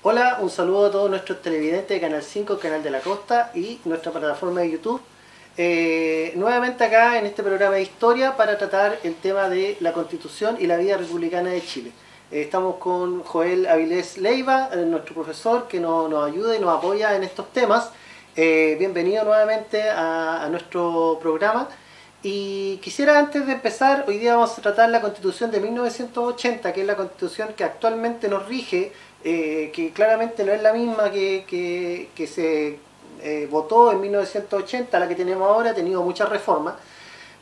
Hola, un saludo a todos nuestros televidentes de Canal 5, Canal de la Costa y nuestra plataforma de YouTube. Nuevamente acá en este programa de historia para tratar el tema de la Constitución y la vida republicana de Chile. Estamos con Joel Avilés Leiva, nuestro profesor que nos ayuda y nos apoya en estos temas. Bienvenido nuevamente a nuestro programa. Y quisiera, antes de empezar, hoy día vamos a tratar la Constitución de 1980, que es la Constitución que actualmente nos rige, que claramente no es la misma que se votó en 1980, la que tenemos ahora, ha tenido muchas reformas.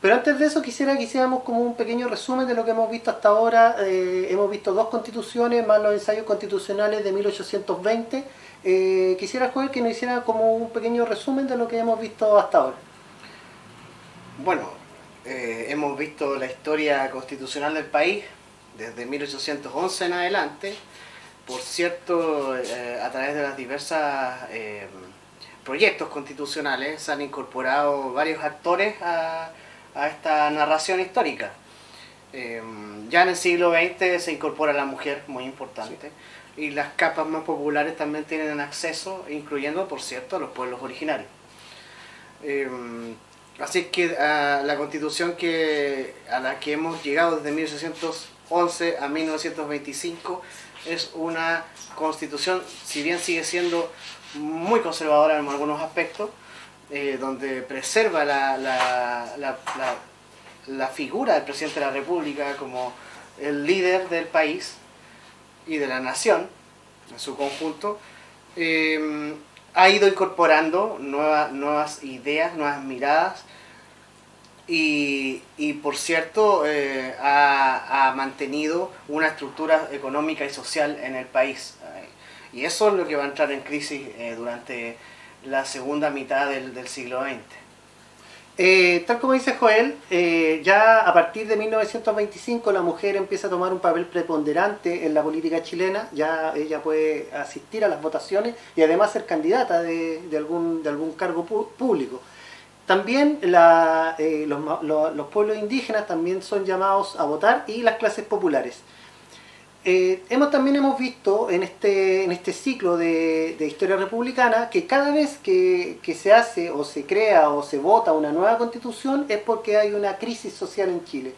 Pero antes de eso quisiéramos como un pequeño resumen de lo que hemos visto hasta ahora. Hemos visto dos constituciones, más los ensayos constitucionales de 1820. Quisiera, Joel, que nos hiciera como un pequeño resumen de lo que hemos visto hasta ahora. Bueno, hemos visto la historia constitucional del país desde 1811 en adelante. Por cierto, a través de las diversas proyectos constitucionales se han incorporado varios actores a esta narración histórica. Ya en el siglo XX se incorpora la mujer, muy importante, sí. Y las capas más populares también tienen acceso, incluyendo, por cierto, a los pueblos originarios. Así que la constitución a la que hemos llegado desde 1811 a 1925 es una constitución, si bien sigue siendo muy conservadora en algunos aspectos, donde preserva la figura del presidente de la República como el líder del país y de la nación en su conjunto. Ha ido incorporando nuevas ideas, nuevas miradas y por cierto ha mantenido una estructura económica y social en el país. Y eso es lo que va a entrar en crisis durante la segunda mitad del siglo XX. Tal como dice Joel, ya a partir de 1925 la mujer empieza a tomar un papel preponderante en la política chilena. Ya ella puede asistir a las votaciones y además ser candidata de algún cargo público. También los pueblos indígenas también son llamados a votar y las clases populares. También hemos visto en este ciclo de historia republicana que cada vez que se hace o se crea o se vota una nueva constitución es porque hay una crisis social en Chile.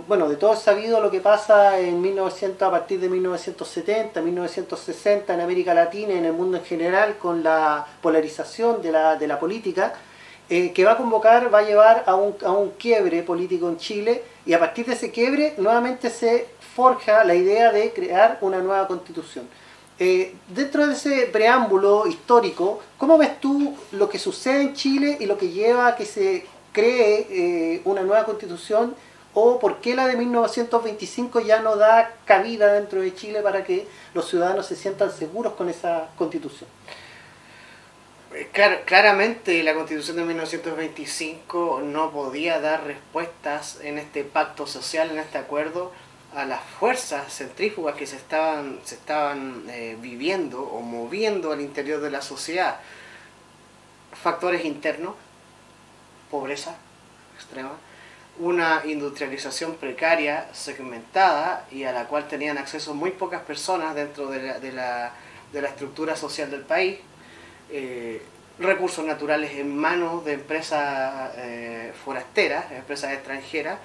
Bueno, de todo es sabido lo que pasa a partir de 1970, 1960 en América Latina y en el mundo en general con la polarización de la política, que va a llevar a un quiebre político en Chile, y a partir de ese quiebre nuevamente se forja la idea de crear una nueva constitución. Dentro de ese preámbulo histórico, ¿cómo ves tú lo que sucede en Chile y lo que lleva a que se cree una nueva constitución? ¿O por qué la de 1925 ya no da cabida dentro de Chile para que los ciudadanos se sientan seguros con esa constitución? Claramente la constitución de 1925 no podía dar respuestas en este pacto social, en este acuerdo, a las fuerzas centrífugas que se estaban viviendo o moviendo al interior de la sociedad. Factores internos, pobreza extrema, una industrialización precaria, segmentada y a la cual tenían acceso muy pocas personas dentro de la estructura social del país, recursos naturales en manos de empresas forasteras, empresas extranjeras,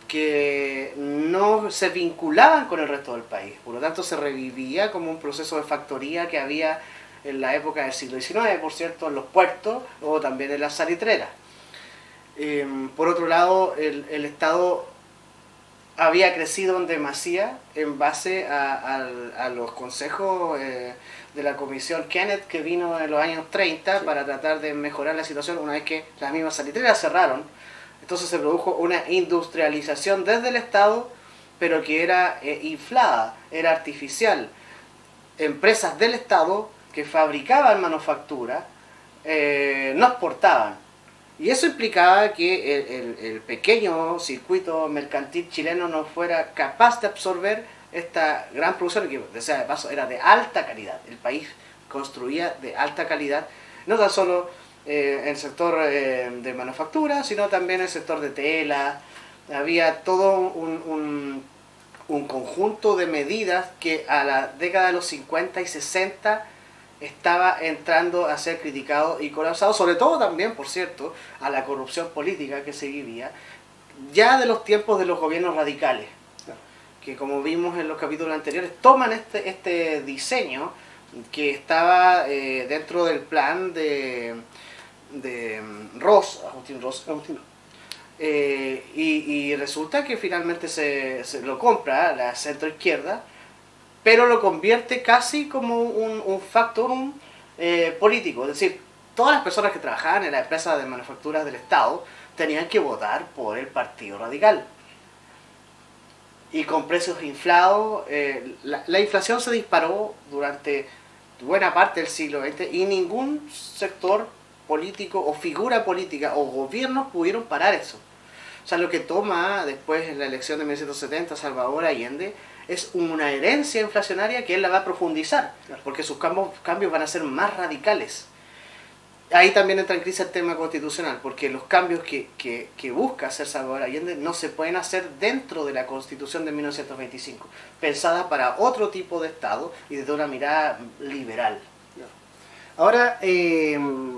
que no se vinculaban con el resto del país. Por lo tanto, se revivía como un proceso de factoría que había en la época del siglo XIX, por cierto, en los puertos o también en las salitreras. Por otro lado, el Estado había crecido en demasía en base a los consejos de la comisión Kenneth, que vino en los años 30 sí, para tratar de mejorar la situación una vez que las mismas salitreras cerraron. Entonces se produjo una industrialización desde el Estado, pero que era inflada, era artificial. Empresas del Estado que fabricaban manufactura no exportaban. Y eso implicaba que el pequeño circuito mercantil chileno no fuera capaz de absorber esta gran producción, que de paso era de alta calidad. El país construía de alta calidad, no tan solo en el sector de manufactura, sino también en el sector de tela. Había todo un un conjunto de medidas que a la década de los 50 y 60 estaba entrando a ser criticado y colapsado, sobre todo también, por cierto, a la corrupción política que se vivía, ya de los tiempos de los gobiernos radicales, que como vimos en los capítulos anteriores, toman este diseño que estaba dentro del plan de Agustín Ross, y resulta que finalmente se lo compra la centroizquierda, pero lo convierte casi como un factor político. Es decir, todas las personas que trabajaban en las empresas de manufacturas del Estado tenían que votar por el Partido Radical. Y con precios inflados, la inflación se disparó durante buena parte del siglo XX y ningún sector político o figura política o gobiernos pudieron parar eso. O sea, lo que toma después en la elección de 1970 Salvador Allende es una herencia inflacionaria que él la va a profundizar, porque sus cambios van a ser más radicales. Ahí también entra en crisis el tema constitucional, porque los cambios que busca hacer Salvador Allende no se pueden hacer dentro de la Constitución de 1925, pensada para otro tipo de Estado y desde una mirada liberal. Ahora, ¿qué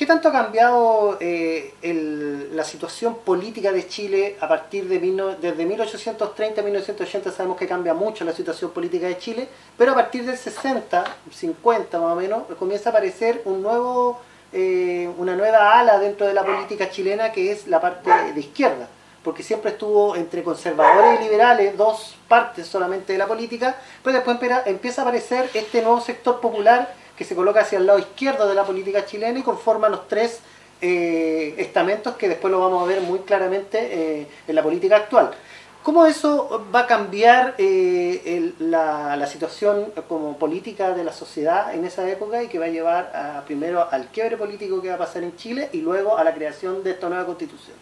tanto ha cambiado la situación política de Chile a partir de desde 1830 a 1980? Sabemos que cambia mucho la situación política de Chile, pero a partir del 60, 50 más o menos, comienza a aparecer una nueva ala dentro de la política chilena, que es la parte de izquierda, porque siempre estuvo entre conservadores y liberales, dos partes solamente de la política, pero después empieza a aparecer este nuevo sector popular que se coloca hacia el lado izquierdo de la política chilena y conforma los tres estamentos que después lo vamos a ver muy claramente en la política actual. ¿Cómo eso va a cambiar la situación como política de la sociedad en esa época y que va a llevar primero al quiebre político que va a pasar en Chile y luego a la creación de esta nueva constitución?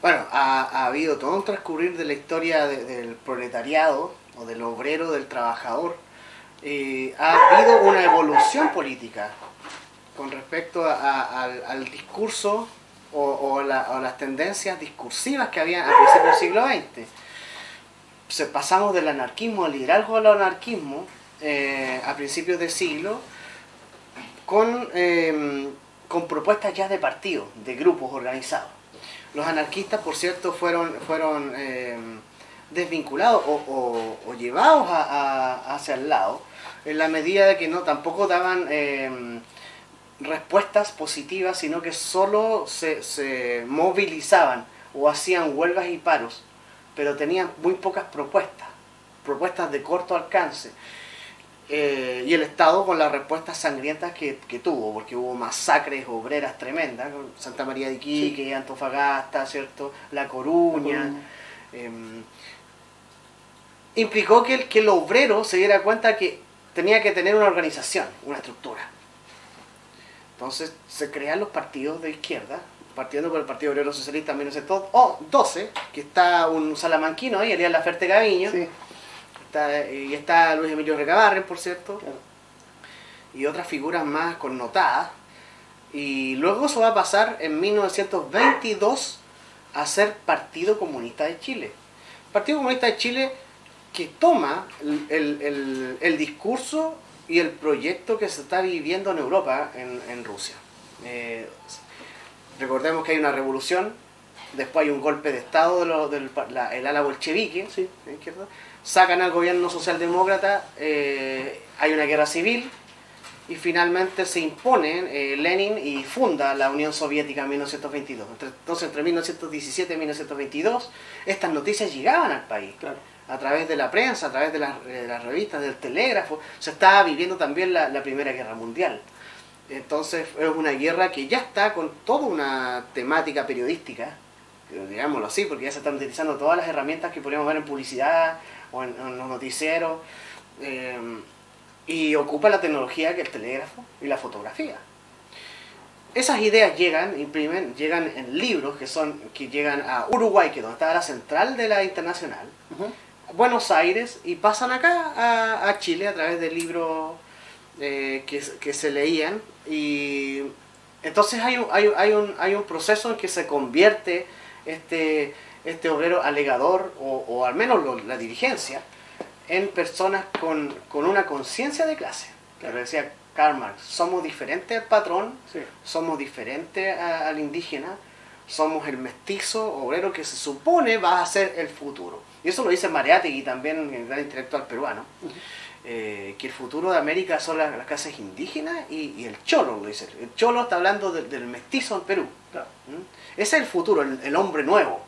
Bueno, ha habido todo un transcurrir de la historia del proletariado o del obrero, del trabajador. Ha habido una evolución política con respecto al discurso o las tendencias discursivas que había a principios del siglo XX. Pasamos del anarquismo, al liderazgo del anarquismo a principios del siglo con propuestas ya de partidos, de grupos organizados. Los anarquistas, por cierto, fueron desvinculados o llevados hacia el lado, en la medida de que tampoco daban respuestas positivas, sino que solo se movilizaban o hacían huelgas y paros, pero tenían muy pocas propuestas de corto alcance. Y el Estado con las respuestas sangrientas que tuvo, porque hubo masacres obreras tremendas, Santa María de Iquique, sí, Antofagasta, ¿cierto? La Coruña. Implicó que el obrero se diera cuenta que tenía que tener una organización, una estructura. Entonces se crean los partidos de izquierda, partiendo por el Partido Obrero Socialista en 1912, que está un salamanquino ahí, Elías Laferte Gaviño. Sí. Y está Luis Emilio Recabarren, por cierto, claro, y otras figuras más connotadas. Y luego eso va a pasar en 1922 a ser Partido Comunista de Chile. Partido Comunista de Chile que toma el discurso y el proyecto que se está viviendo en Europa, en Rusia. Recordemos que hay una revolución, después hay un golpe de Estado el ala bolchevique, sí, ¿de izquierda? Sacan al gobierno socialdemócrata, hay una guerra civil y finalmente se impone Lenin y funda la Unión Soviética en 1922. Entonces entre 1917 y 1922 estas noticias llegaban al país, claro, a través de la prensa, a través de las revistas, del telégrafo. Se estaba viviendo también la Primera Guerra Mundial. Entonces es una guerra que ya está con toda una temática periodística, digámoslo así, porque ya se están utilizando todas las herramientas que podríamos ver en publicidad o en los noticieros, y ocupa la tecnología que el telégrafo y la fotografía. Esas ideas llegan en libros que llegan a Uruguay, que es donde estaba la central de la Internacional, Buenos Aires, y pasan acá a Chile a través de libros que se leían, y entonces hay un proceso en que se convierte este obrero alegador, o al menos la dirigencia, en personas con una conciencia de clase. Que decía Karl Marx, somos diferentes al patrón, Sí. somos diferentes al indígena, somos el mestizo obrero que se supone va a ser el futuro. Y eso lo dice Mariátegui también, el gran intelectual peruano, que el futuro de América son las clases indígenas y el cholo, lo dice. El cholo está hablando del mestizo en Perú. Claro. Ese es el futuro, el hombre nuevo.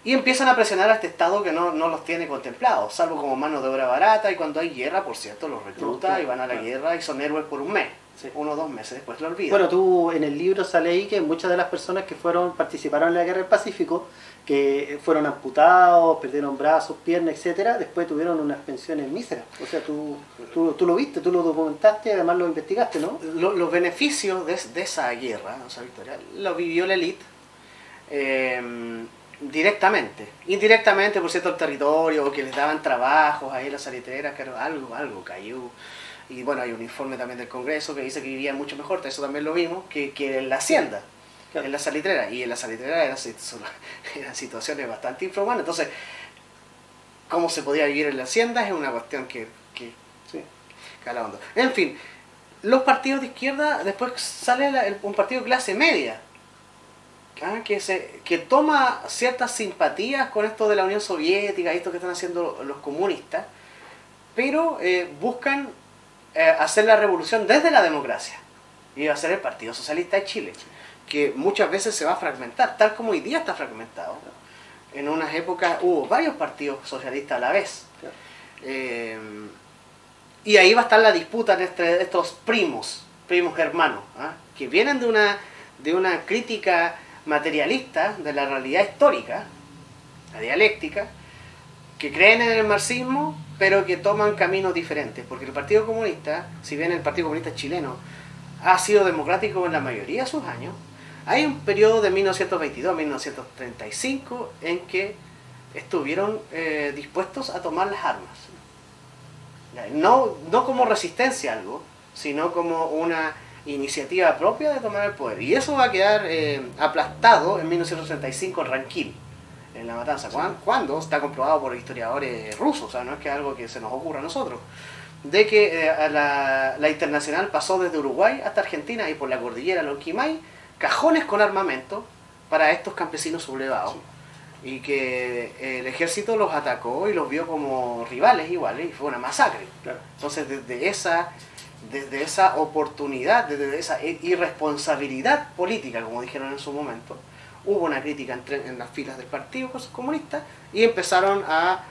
Y empiezan a presionar a este Estado que no los tiene contemplados, salvo como mano de obra barata, y cuando hay guerra, por cierto, los recluta Claro, y van a la claro. guerra y son héroes por un mes, Sí. 1 o 2 meses, después lo olvidan. Bueno, tú en el libro sale ahí que muchas de las personas que participaron en la Guerra del Pacífico, que fueron amputados, perdieron brazos, piernas, etcétera, después tuvieron unas pensiones míseras. O sea, tú lo viste, tú lo documentaste y además lo investigaste, ¿no? Los beneficios de esa guerra, o sea, victoria, lo vivió la élite directamente. Indirectamente, por cierto, el territorio, que les daban trabajos ahí en las salitreras, que algo cayó. Y bueno, hay un informe también del Congreso que dice que vivían mucho mejor, eso también lo vimos, que en la hacienda, Claro. en la salitrera. Y en la salitrera eran situaciones bastante infrahumanas. Entonces, cómo se podía vivir en la hacienda es una cuestión que Sí. cala hondo. En fin, los partidos de izquierda, después sale un partido de clase media, que toma ciertas simpatías con esto de la Unión Soviética y esto que están haciendo los comunistas, pero buscan hacer la revolución desde la democracia. Y va a ser el Partido Socialista de Chile, que muchas veces se va a fragmentar, tal como hoy día está fragmentado. En unas épocas hubo varios partidos socialistas a la vez. Y ahí va a estar la disputa entre estos primos hermanos, que vienen de una crítica materialista de la realidad histórica, la dialéctica, que creen en el marxismo, pero que toman caminos diferentes, porque el Partido Comunista, si bien el Partido Comunista chileno ha sido democrático en la mayoría de sus años, hay un periodo de 1922 a 1935 en que estuvieron dispuestos a tomar las armas. No como resistencia a algo, sino como una iniciativa propia de tomar el poder. Y eso va a quedar aplastado en 1935 en Ranquil, en la matanza, cuando está comprobado por historiadores rusos, o sea, no es que algo que se nos ocurra a nosotros, de que la Internacional pasó desde Uruguay hasta Argentina y por la cordillera Lonquimay, cajones con armamento para estos campesinos sublevados, y que el ejército los atacó y los vio como rivales iguales, y fue una masacre. Claro. Entonces, desde esa oportunidad, desde esa irresponsabilidad política, como dijeron en su momento, hubo una crítica en las filas del Partido Comunista y empezaron a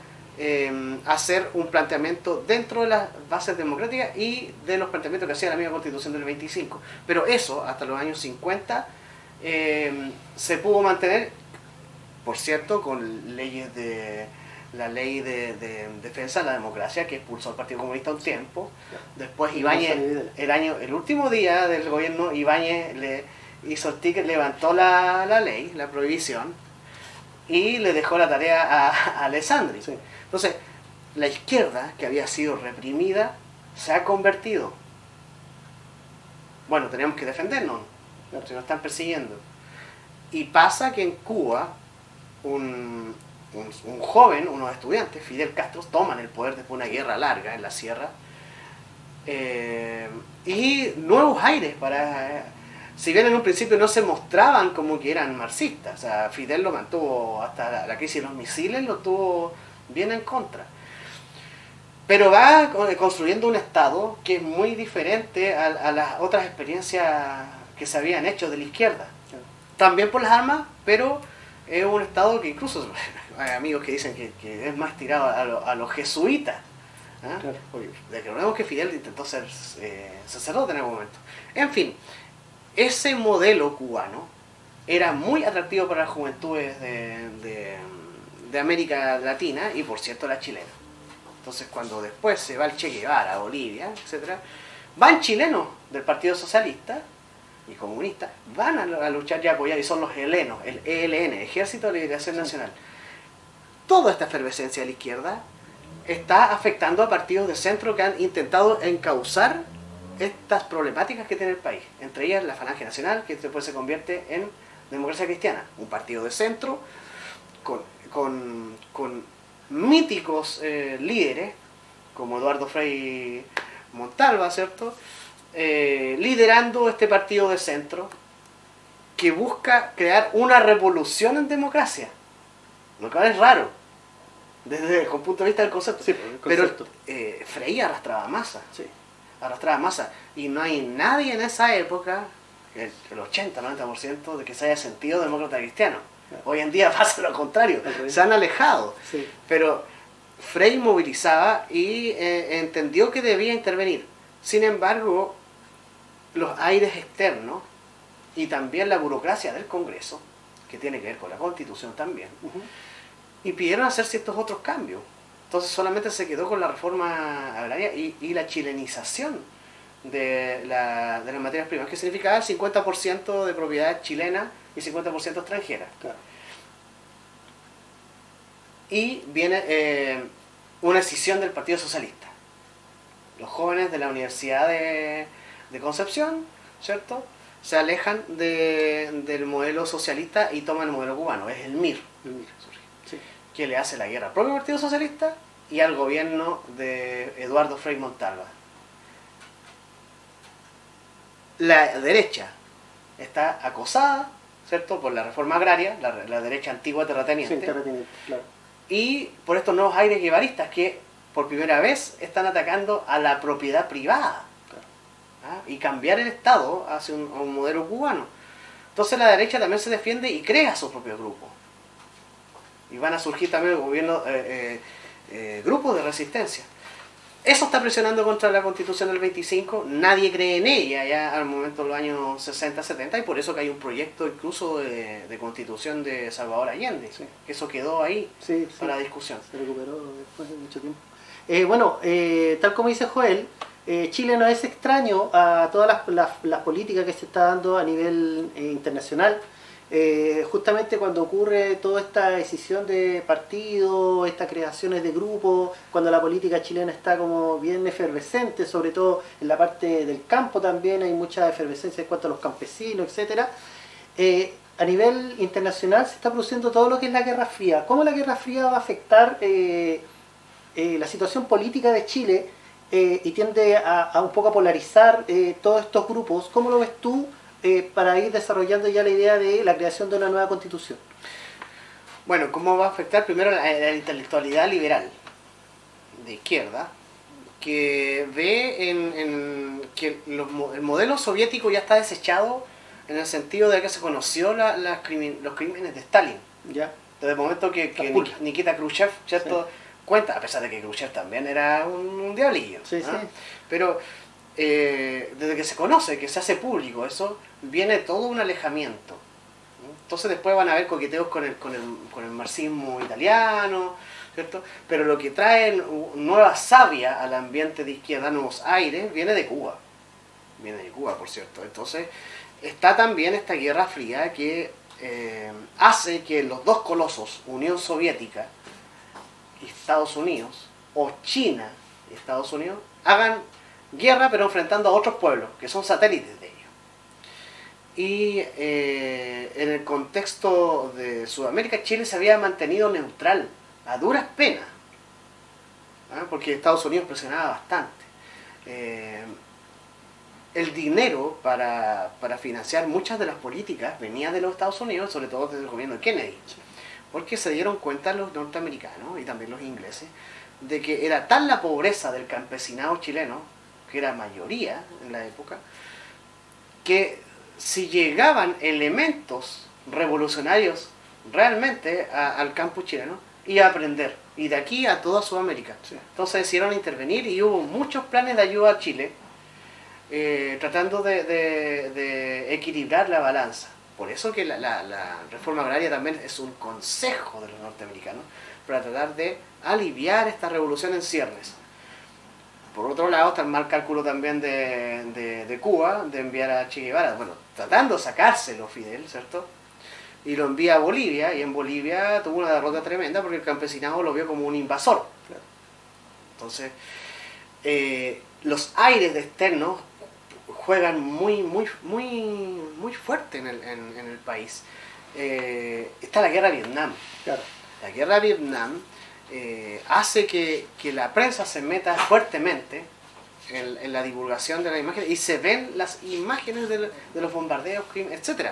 hacer un planteamiento dentro de las bases democráticas y de los planteamientos que hacía la misma Constitución del 25. Pero eso, hasta los años 50, se pudo mantener, por cierto, con leyes de la ley de defensa de la democracia, que expulsó al Partido Comunista un tiempo. Después Ibáñez, el último día del gobierno, Ibáñez le hizo el ticket, levantó la ley, la prohibición, y le dejó la tarea a Alessandri. Sí. Entonces, la izquierda, que había sido reprimida, se ha convertido. Bueno, tenemos que defendernos, se nos están persiguiendo. Y pasa que en Cuba, un joven, unos estudiantes, Fidel Castro, toman el poder después de una guerra larga en la sierra, y nuevos aires para... si bien en un principio no se mostraban como que eran marxistas, o sea, Fidel lo mantuvo hasta la crisis de los misiles, lo tuvo bien en contra. Pero va construyendo un Estado que es muy diferente a las otras experiencias que se habían hecho de la izquierda. También por las armas, pero es un Estado que incluso hay amigos que dicen que es más tirado a los jesuitas. Claro. Porque recordemos que Fidel intentó ser sacerdote en algún momento. En fin, ese modelo cubano era muy atractivo para las juventudes de América Latina y por cierto la chilena. Entonces cuando después se va el Che Guevara a Bolivia, etc., van chilenos del Partido Socialista y comunistas, van a luchar y a apoyar, y son los helenos, el ELN, Ejército de Liberación Nacional. Toda esta efervescencia de la izquierda está afectando a partidos de centro que han intentado encauzar estas problemáticas que tiene el país, entre ellas la Falange Nacional, que después se convierte en Democracia Cristiana, un partido de centro con míticos líderes, como Eduardo Frei Montalva, ¿cierto? Liderando este partido de centro que busca crear una revolución en democracia, lo cual es raro desde el punto de vista del concepto. Sí, el concepto. Pero Frei arrastraba masa, Sí. y no hay nadie en esa época, el 80-90%, de que se haya sentido demócrata cristiano. Claro. Hoy en día pasa lo contrario, se han alejado. Sí. Pero Frei movilizaba y entendió que debía intervenir. Sin embargo, los aires externos y también la burocracia del Congreso, que tiene que ver con la Constitución también, impidieron hacer ciertos otros cambios. Entonces solamente se quedó con la reforma agraria y la chilenización de las materias primas, que significaba el 50% de propiedad chilena y 50% extranjera. Claro. Y viene una escisión del Partido Socialista. Los jóvenes de la Universidad de Concepción, ¿cierto?, se alejan del modelo socialista y toman el modelo cubano. Es el MIR, Sí. que le hace la guerra al propio Partido Socialista y al gobierno de Eduardo Frei Montalva. La derecha está acosada, ¿cierto?, por la reforma agraria, la derecha antigua terrateniente, Sí, terrateniente, claro. y por estos nuevos aires guevaristas que por primera vez están atacando a la propiedad privada. Claro. ¿Ah? Y cambiar el Estado hacia un modelo cubano. Entonces la derecha también se defiende y crea su propio grupo. Y van a surgir también grupos de resistencia. Eso está presionando contra la Constitución del 25, nadie cree en ella ya al momento de los años 60, 70, y por eso que hay un proyecto incluso de Constitución de Salvador Allende, Sí. que eso quedó ahí Sí, sí. para discusión. Se recuperó después de mucho tiempo. Tal como dice Joel, Chile no es extraño a todas las políticas que se está dando a nivel internacional. Justamente cuando ocurre toda esta escisión de partidos, estas creaciones de grupos, cuando la política chilena está como bien efervescente, sobre todo en la parte del campo también hay mucha efervescencia en cuanto a los campesinos, etcétera. A nivel internacional se está produciendo todo lo que es la Guerra Fría. ¿Cómo la Guerra Fría va a afectar la situación política de Chile y tiende a un poco a polarizar todos estos grupos? ¿Cómo lo ves tú para ir desarrollando ya la idea de la creación de una nueva constitución? Bueno, ¿cómo va a afectar? Primero la intelectualidad liberal de izquierda, que ve que el modelo soviético ya está desechado en el sentido de que se conoció los crímenes de Stalin. ¿Ya? Desde el momento que Nikita Khrushchev, ¿cierto?, Sí. cuenta, a pesar de que Khrushchev también era un diablillo. Sí, ¿no? sí. Pero desde que se conoce, que se hace público eso, viene todo un alejamiento. Entonces después van a haber coqueteos con el marxismo italiano, ¿cierto? Pero lo que trae nueva savia al ambiente de izquierda, nuevos aires, viene de Cuba. Viene de Cuba, por cierto. Entonces está también esta Guerra Fría que hace que los dos colosos, Unión Soviética y Estados Unidos, o China y Estados Unidos, hagan guerra pero enfrentando a otros pueblos que son satélites de ellos. Y en el contexto de Sudamérica, Chile se había mantenido neutral, a duras penas, ¿ah? Porque Estados Unidos presionaba bastante. El dinero para financiar muchas de las políticas venía de los Estados Unidos, sobre todo desde el gobierno de Kennedy, porque se dieron cuenta los norteamericanos y también los ingleses de que era tal la pobreza del campesinado chileno, que era mayoría en la época, que si llegaban elementos revolucionarios realmente al campo chileno, iba a aprender, y de aquí a toda Sudamérica. Sí. Entonces decidieron intervenir y hubo muchos planes de ayuda a Chile, tratando de equilibrar la balanza. Por eso que la reforma agraria también es un consejo de los norteamericanos para tratar de aliviar esta revolución en ciernes. Por otro lado está el mal cálculo también de Cuba de enviar a Che Guevara, bueno, tratando de sacárselo Fidel, ¿cierto? Y lo envía a Bolivia, y en Bolivia tuvo una derrota tremenda porque el campesinado lo vio como un invasor. Entonces, los aires externos juegan muy fuerte en el país. está la guerra de Vietnam. Claro. La guerra de Vietnam hace que la prensa se meta fuertemente en la divulgación de las imágenes y se ven las imágenes de los bombardeos, crímenes, etc.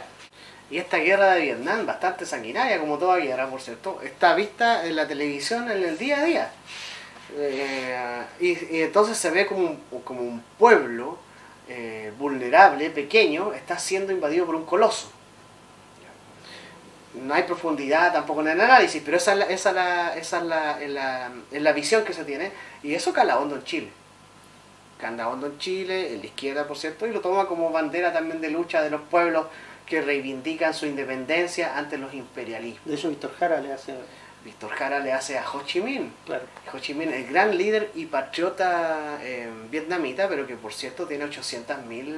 Y esta guerra de Vietnam, bastante sanguinaria, como toda guerra, por cierto, está vista en la televisión en el día a día. Y entonces se ve como un pueblo vulnerable, pequeño, está siendo invadido por un coloso. No hay profundidad tampoco en el análisis, pero esa es la visión que se tiene, y eso cala hondo en Chile. Cala hondo en Chile, en la izquierda, por cierto, y lo toma como bandera también de lucha de los pueblos que reivindican su independencia ante los imperialismos. De hecho, Víctor Jara le hace a Ho Chi Minh. Claro. Ho Chi Minh, el gran líder y patriota vietnamita, pero que por cierto tiene 800.000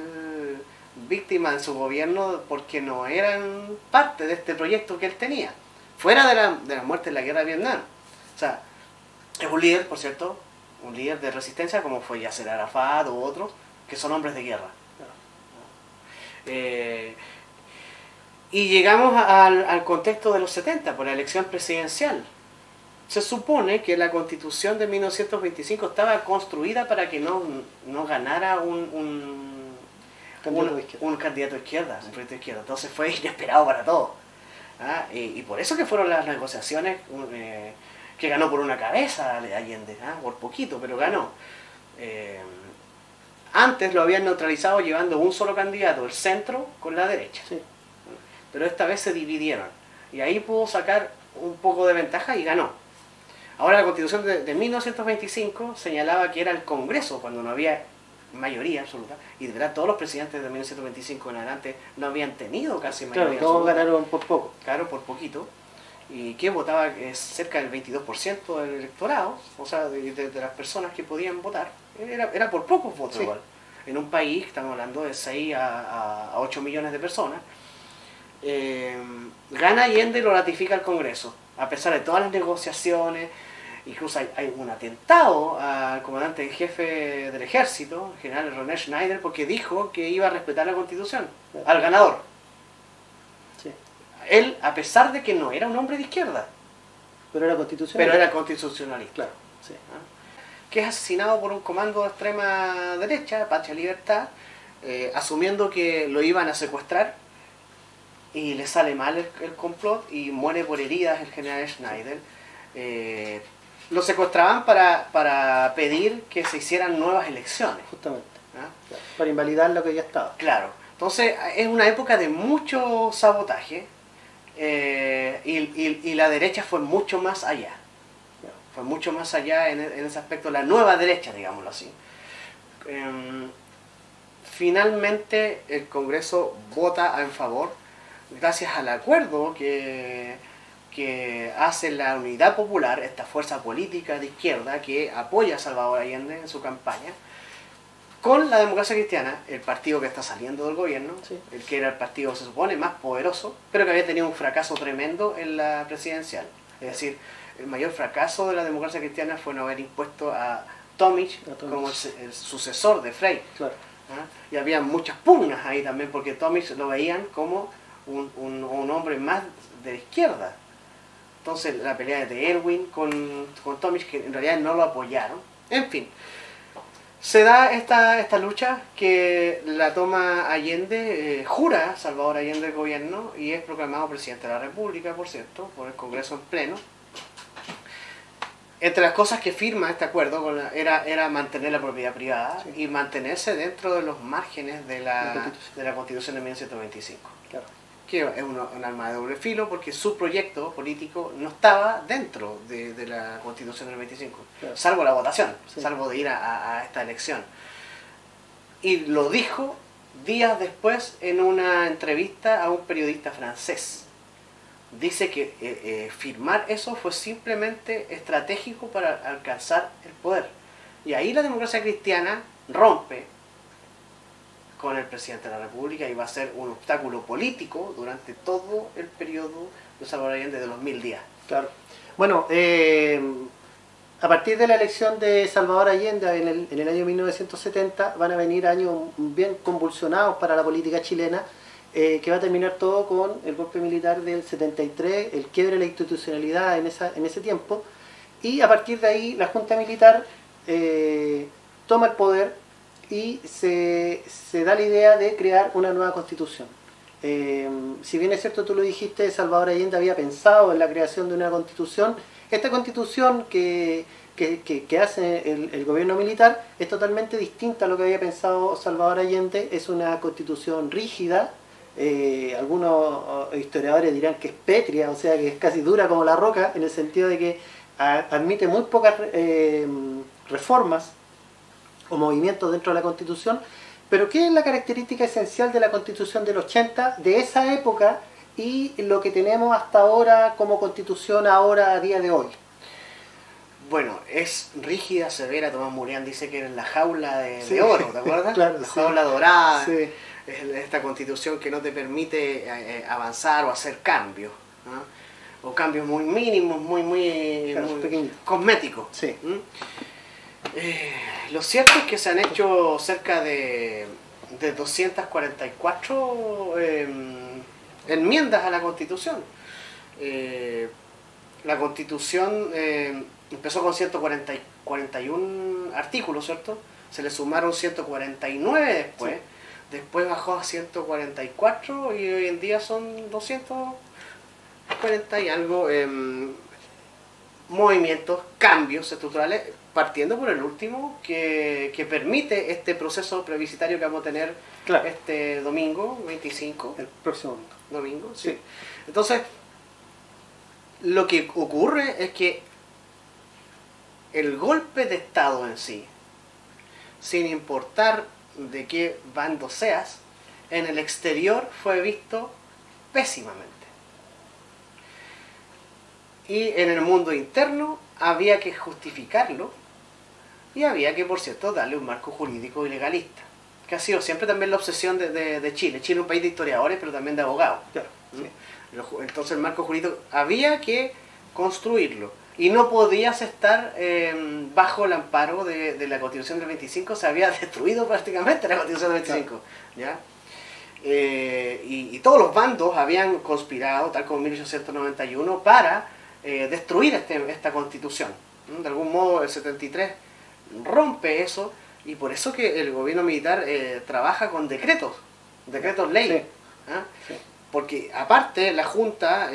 víctimas en su gobierno porque no eran parte de este proyecto que él tenía, fuera de la muerte en la guerra de Vietnam. O sea, es un líder, por cierto, un líder de resistencia como fue Yasser Arafat u otros, que son hombres de guerra. Y llegamos al contexto de los 70, por la elección presidencial. Se supone que la Constitución de 1925 estaba construida para que no ganara un candidato de izquierda, un proyecto de izquierda. Entonces fue inesperado para todos. Y por eso que fueron las negociaciones que ganó por una cabeza Allende, por poquito, pero ganó. Antes lo habían neutralizado llevando un solo candidato, el centro con la derecha. Sí. Pero esta vez se dividieron. Y ahí pudo sacar un poco de ventaja y ganó. Ahora la Constitución de 1925 señalaba que era el Congreso, cuando no había mayoría absoluta, y de verdad todos los presidentes de 1925 en adelante no habían tenido casi mayoría Claro, todos absoluta. ganaron por poco. Claro, por poquito. Y que votaba cerca del 22% del electorado, o sea, de las personas que podían votar. Era por pocos votos, sí. Igual. En un país, estamos hablando de 6 a 8 millones de personas, gana Allende y lo ratifica el Congreso, a pesar de todas las negociaciones. Incluso hay un atentado al comandante en jefe del ejército, el general René Schneider, porque dijo que iba a respetar la Constitución, al ganador. Sí. Él, a pesar de que no era un hombre de izquierda, pero era constitucional. pero era constitucionalista. Claro, sí. Que es asesinado por un comando de extrema derecha, Patria Libertad, asumiendo que lo iban a secuestrar, y le sale mal el complot y muere por heridas el general Schneider. Lo secuestraban para pedir que se hicieran nuevas elecciones. Justamente. Claro, para invalidar lo que ya estaba. Claro. Entonces es una época de mucho sabotaje, y la derecha fue mucho más allá. Claro. Fue mucho más allá en ese aspecto, la nueva derecha, digámoslo así. Finalmente el Congreso vota en favor, gracias al acuerdo que hace la Unidad Popular, esta fuerza política de izquierda que apoya a Salvador Allende en su campaña, con la Democracia Cristiana, el partido que está saliendo del gobierno, sí. El que era el partido, se supone, más poderoso, pero que había tenido un fracaso tremendo en la presidencial. Es decir, el mayor fracaso de la Democracia Cristiana fue no haber impuesto a Tomic como el sucesor de Frei. Claro. Y había muchas pugnas ahí también, porque Tomic lo veían como un hombre más de la izquierda. Entonces la pelea de Erwin con Tomic, que en realidad no lo apoyaron. En fin, se da esta lucha que la toma Allende, jura Salvador Allende el gobierno y es proclamado presidente de la República, por cierto, por el Congreso en pleno. Entre las cosas que firma este acuerdo era mantener la propiedad privada, sí. Y mantenerse dentro de los márgenes de la Constitución de 1925. Claro. Que es un arma de doble filo porque su proyecto político no estaba dentro de la Constitución del 25, claro. Salvo la votación, sí. Salvo de ir a esta elección. Y lo dijo días después en una entrevista a un periodista francés. Dice que firmar eso fue simplemente estratégico para alcanzar el poder. Y ahí la Democracia Cristiana rompe con el presidente de la República y va a ser un obstáculo político durante todo el periodo de Salvador Allende de los 1000 días. Claro. Bueno, a partir de la elección de Salvador Allende en el año 1970 van a venir años bien convulsionados para la política chilena. que va a terminar todo con el golpe militar del 73, el quiebre de la institucionalidad en ese tiempo, y a partir de ahí la Junta Militar toma el poder y se da la idea de crear una nueva constitución. Si bien es cierto, tú lo dijiste, Salvador Allende había pensado en la creación de una constitución. Esta constitución que hace el gobierno militar es totalmente distinta a lo que había pensado Salvador Allende. Es una constitución rígida, algunos historiadores dirán que es pétrea, o sea que es casi dura como la roca, en el sentido de que admite muy pocas reformas o movimientos dentro de la Constitución. Pero ¿qué es la característica esencial de la Constitución del 80, de esa época, y lo que tenemos hasta ahora como Constitución ahora a día de hoy? Bueno, es rígida, severa. Tomás Murián dice que es la jaula de oro, ¿te acuerdas? Claro, la jaula dorada. Sí. Es esta constitución que no te permite avanzar o hacer cambios, ¿no? O cambios muy mínimos, muy pequeños, cosméticos. Sí. Lo cierto es que se han hecho cerca de 244 enmiendas a la Constitución. La Constitución empezó con 141 artículos, ¿cierto? Se le sumaron 149 después. Sí. Después bajó a 144 y hoy en día son 240 y algo movimientos, cambios estructurales, partiendo por el último que permite este proceso plebiscitario que vamos a tener, claro, este domingo 25. El próximo domingo. Sí. Sí. Entonces, lo que ocurre es que el golpe de Estado en sí, sin importar de qué bando seas, en el exterior fue visto pésimamente. Y en el mundo interno había que justificarlo y había que, por cierto, darle un marco jurídico y legalista, que ha sido siempre también la obsesión de Chile. Chile es un país de historiadores, pero también de abogados. Claro, sí. Entonces el marco jurídico había que construirlo. Y no podías estar bajo el amparo de la Constitución del 25, se había destruido prácticamente la Constitución del 25. ¿Ya? Y todos los bandos habían conspirado, tal como en 1891, para destruir esta Constitución. De algún modo el 73 rompe eso, y por eso que el gobierno militar trabaja con decretos ley. Sí. ¿Ah? Sí. Porque aparte la Junta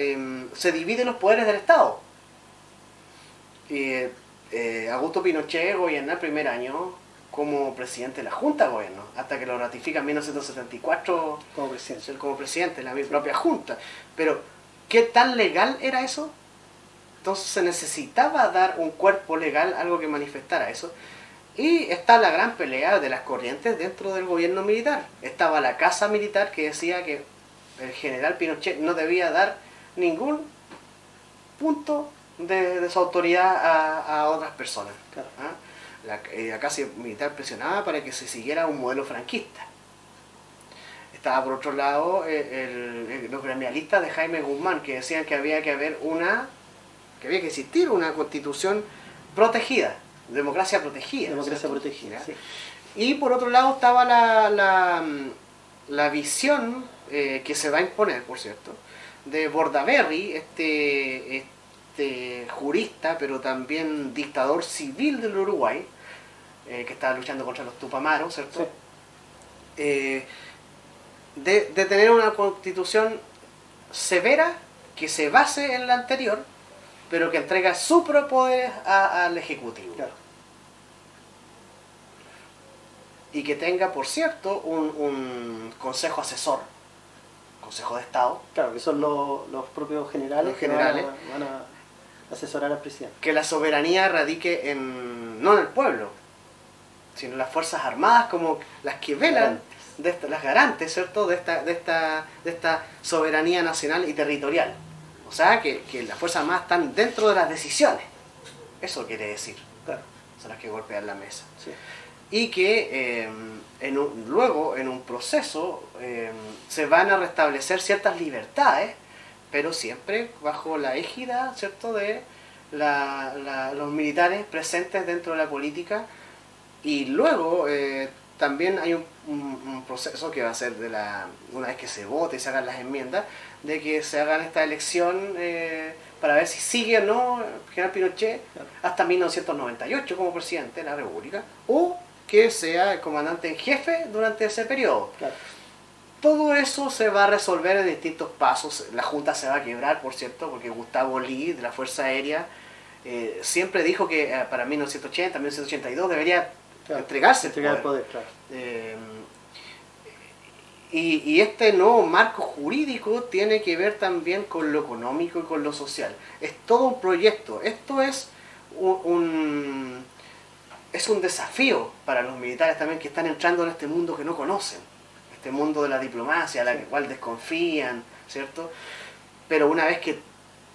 se divide los poderes del Estado. Augusto Pinochet gobierna el primer año como presidente de la Junta de Gobierno, hasta que lo ratifica en 1974 como presidente, la propia Junta. Pero, ¿qué tan legal era eso? Entonces se necesitaba dar un cuerpo legal, algo que manifestara eso. Y está la gran pelea de las corrientes dentro del gobierno militar. Estaba la Casa Militar, que decía que el general Pinochet no debía dar ningún punto de su autoridad a otras personas. Claro. La Casa Militar presionaba para que se siguiera un modelo franquista. Estaba por otro lado los gremialistas de Jaime Guzmán, que decían que había que existir una constitución protegida, democracia protegida. Democracia protegida, sí. Y por otro lado estaba la visión que se va a imponer, por cierto, de Bordaberry, este jurista, pero también dictador civil del Uruguay, que estaba luchando contra los Tupamaros, ¿cierto? Sí. De tener una constitución severa que se base en la anterior, pero que entrega superpoderes al Ejecutivo. Claro. Y que tenga, por cierto, un consejo asesor, consejo de Estado. Claro, que son los propios generales, que van a asesorar al presidente. Que la soberanía radique no en el pueblo, sino en las Fuerzas Armadas, como las que velan, las garantes, ¿cierto?, de esta soberanía nacional y territorial. O sea, que las Fuerzas Armadas están dentro de las decisiones. Eso quiere decir. Claro. Son las que golpean la mesa. Sí. Y que luego, en un proceso, se van a restablecer ciertas libertades, pero siempre bajo la égida, ¿cierto?, de los militares presentes dentro de la política. Y luego también hay un proceso que va a ser una vez que se vote y se hagan las enmiendas, de que se hagan esta elección para ver si sigue o no el general Pinochet hasta 1998 como presidente de la República, o que sea el comandante en jefe durante ese periodo. Claro. Todo eso se va a resolver en distintos pasos. La Junta se va a quebrar, por cierto, porque Gustavo Lee, de la Fuerza Aérea, siempre dijo que para 1980, 1982 debería entregarse el poder. Claro. Y este nuevo marco jurídico tiene que ver también con lo económico y con lo social. Es todo un proyecto. Esto es un desafío para los militares también, que están entrando en este mundo que no conocen, este mundo de la diplomacia, a la cual desconfían, ¿cierto? Pero una vez que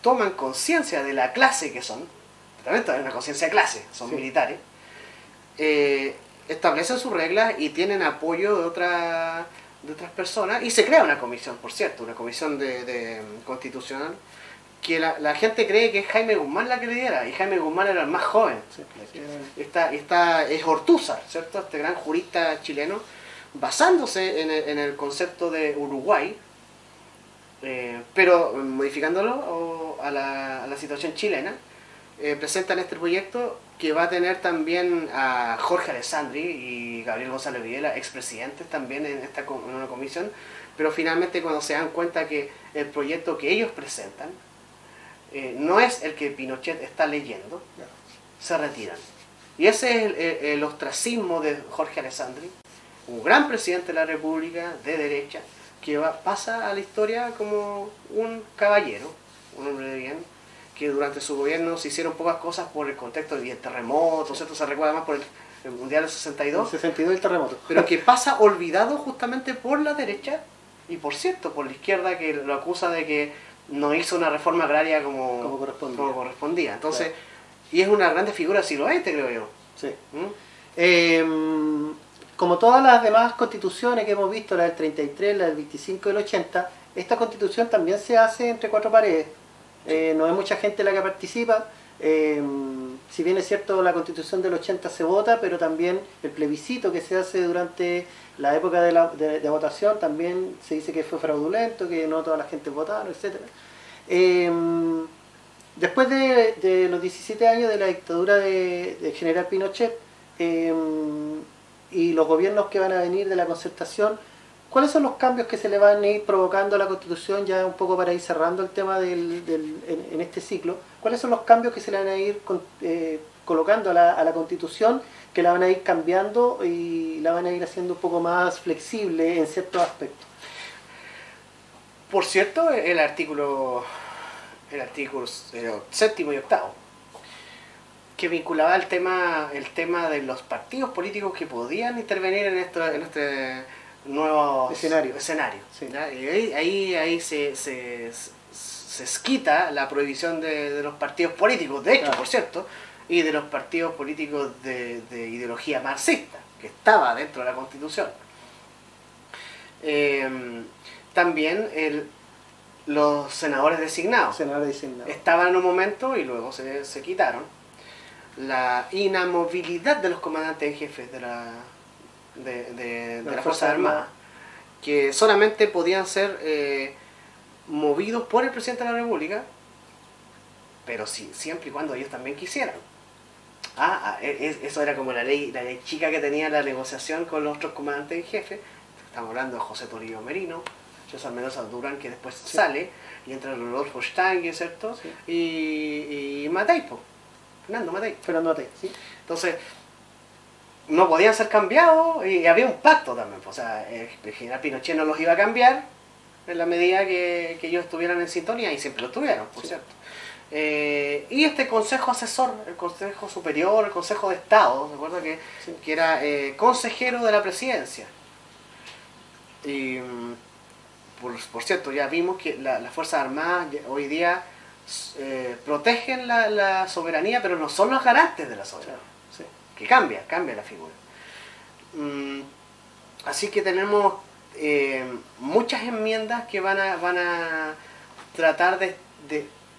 toman conciencia de la clase que son, también tienen una conciencia de clase, son militares, establecen sus reglas y tienen apoyo de otras personas, y se crea una comisión, por cierto, una comisión de constitucional, que la gente cree que es Jaime Guzmán la que lidera, y Jaime Guzmán era el más joven. Es Ortúzar, ¿cierto? Este gran jurista chileno, basándose en el concepto de Uruguay, pero modificándolo a la situación chilena. Presentan este proyecto que va a tener también a Jorge Alessandri y Gabriel González Videla, expresidentes también en una comisión, pero finalmente cuando se dan cuenta que el proyecto que ellos presentan no es el que Pinochet está leyendo, se retiran. Y ese es el ostracismo de Jorge Alessandri, un gran presidente de la República, de derecha, que pasa a la historia como un caballero, un hombre de bien, que durante su gobierno se hicieron pocas cosas por el contexto del terremoto, ¿cierto? Se recuerda más por el Mundial del 62. El 62 y el terremoto. Pero que pasa olvidado justamente por la derecha y, por cierto, por la izquierda, que lo acusa de que no hizo una reforma agraria como correspondía. Entonces, claro. Y es una grande figura del siglo XX, creo yo. Sí. Como todas las demás constituciones que hemos visto, la del 33, la del 25 y el 80, esta constitución también se hace entre cuatro paredes. No hay mucha gente la que participa. Si bien es cierto, la constitución del 80 se vota, pero también el plebiscito que se hace durante la época de votación también se dice que fue fraudulento, que no toda la gente votaron, etc. Después de los 17 años de la dictadura de general Pinochet y los gobiernos que van a venir de la concertación, ¿cuáles son los cambios que se le van a ir provocando a la Constitución, ya un poco para ir cerrando el tema en este ciclo? ¿Cuáles son los cambios que se le van a ir colocando a la Constitución, que la van a ir cambiando y la van a ir haciendo un poco más flexible en ciertos aspectos? Por cierto, el artículo séptimo y octavo, que vinculaba el tema de los partidos políticos que podían intervenir en este nuevo escenario. Sí. Y ahí se quita la prohibición de los partidos políticos, de hecho, claro. Por cierto, y de los partidos políticos de ideología marxista, que estaba dentro de la Constitución. También los senadores designados estaban en un momento y luego se quitaron. La inamovilidad de los comandantes en jefe de la Fuerza Armada, que solamente podían ser movidos por el presidente de la República, pero siempre y cuando ellos también quisieran. Eso era como la ley chica que tenía la negociación con los otros comandantes en jefe. Estamos hablando de José Toribio Merino, César Mendoza Durán, que después sale, y entra Rodolfo Stange, ¿cierto? Sí. Y Matei, Fernando Matei, ¿sí? Entonces, no podían ser cambiados y había un pacto también. O sea, el general Pinochet no los iba a cambiar en la medida que ellos estuvieran en sintonía, y siempre lo tuvieron, por cierto. Y este consejo asesor, el consejo superior, el consejo de Estado, ¿se acuerda? Que era consejero de la presidencia. Y, por cierto, ya vimos que las Fuerzas Armadas hoy día protegen la soberanía, pero no son los garantes de la soberanía. Sí. Que cambia la figura. Así que tenemos muchas enmiendas que van a tratar de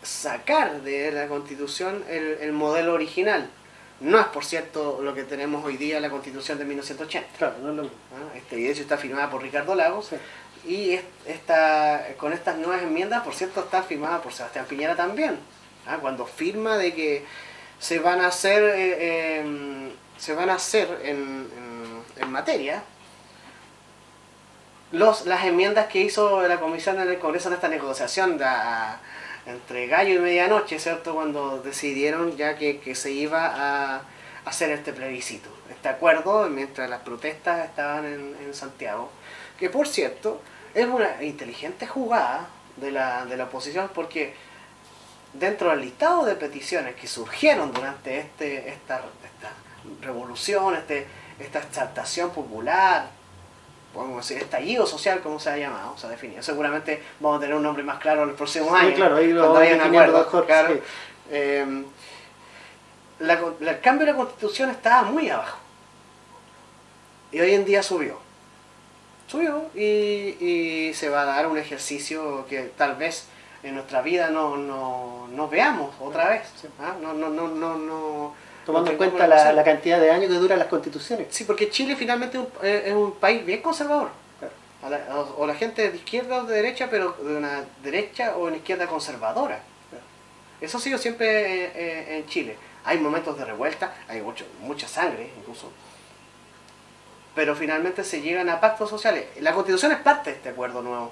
sacar de la Constitución el modelo original, No es, por cierto, lo que tenemos hoy día en la Constitución de 1980. Claro, no es lo mismo. Y de hecho está firmada por Ricardo Lagos. Sí. Y con estas nuevas enmiendas, por cierto, está firmada por Sebastián Piñera también. Cuando firma de que se van a hacer en materia las enmiendas que hizo la Comisión en el Congreso en esta negociación entre gallo y medianoche, ¿cierto? Cuando decidieron ya que se iba a hacer este plebiscito, este acuerdo, mientras las protestas estaban en Santiago, que por cierto es una inteligente jugada de la oposición, porque dentro del listado de peticiones que surgieron durante esta revolución, esta exaltación popular, podemos decir, estallido social, como se ha llamado, se ha definido. Seguramente vamos a tener un nombre más claro en los próximos años. Sí, claro, ahí lo cuando haya un acuerdo. mejor, Claro. sí. El cambio de la Constitución estaba muy abajo. Y hoy en día subió. Y se va a dar un ejercicio que tal vez en nuestra vida no veamos otra vez. Sí. Tomando en cuenta la cantidad de años que duran las constituciones. Sí, porque Chile finalmente es un país bien conservador. Claro. O la gente de izquierda o de derecha, pero de una derecha o una izquierda conservadora. Claro. Eso ha sido siempre en Chile. Hay momentos de revuelta, hay mucha sangre incluso. Pero finalmente se llegan a pactos sociales. La Constitución es parte de este acuerdo nuevo.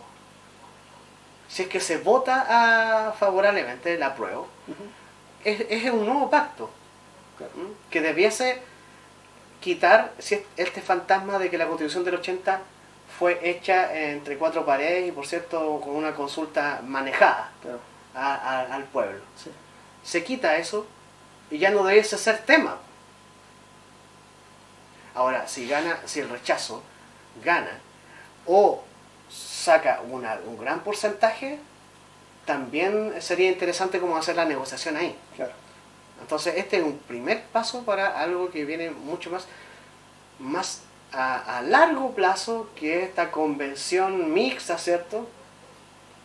Si es que se vota favorablemente, la apruebo, es un nuevo pacto. Claro. Que debiese quitar este fantasma de que la Constitución del 80 fue hecha entre cuatro paredes y, por cierto, con una consulta manejada. Claro. Al pueblo. Sí. Se quita eso y ya no debiese ser tema. Ahora, si el rechazo gana o saca un gran porcentaje, también sería interesante cómo hacer la negociación ahí. Claro. Entonces este es un primer paso para algo que viene mucho más a largo plazo, que esta convención mixta, ¿cierto?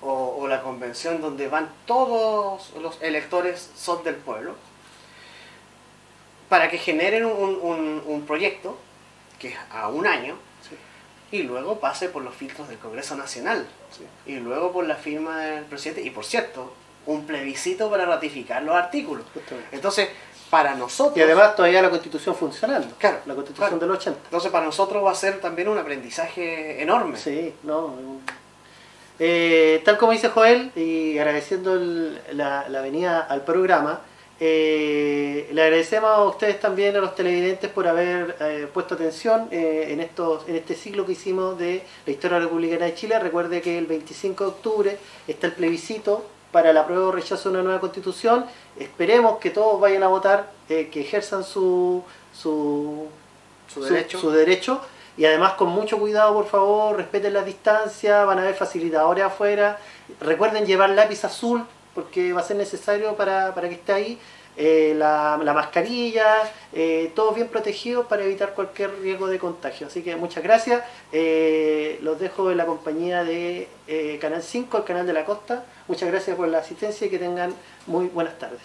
O la convención donde van todos los electores son del pueblo, para que generen un proyecto que es a un año, sí, y luego pase por los filtros del Congreso Nacional, sí, y luego por la firma del presidente, y por cierto, un plebiscito para ratificar los artículos. Justamente. Entonces, para nosotros... Y además todavía la Constitución funcionando. Claro, la Constitución del 80. Entonces, para nosotros va a ser también un aprendizaje enorme. Sí, no... tal como dice Joel, y agradeciendo la venida al programa, le agradecemos a ustedes también, a los televidentes, por haber puesto atención en este ciclo que hicimos de la historia republicana de Chile. Recuerde que el 25 de octubre está el plebiscito para el apruebo o rechazo de una nueva constitución. Esperemos que todos vayan a votar, que ejerzan su derecho. Y además con mucho cuidado, por favor, respeten las distancias, van a haber facilitadores afuera. Recuerden llevar lápiz azul, porque va a ser necesario para que esté ahí. La mascarilla, todos bien protegidos para evitar cualquier riesgo de contagio. Así que muchas gracias. Los dejo en la compañía de Canal 5, el canal de la costa. Muchas gracias por la asistencia y que tengan muy buenas tardes.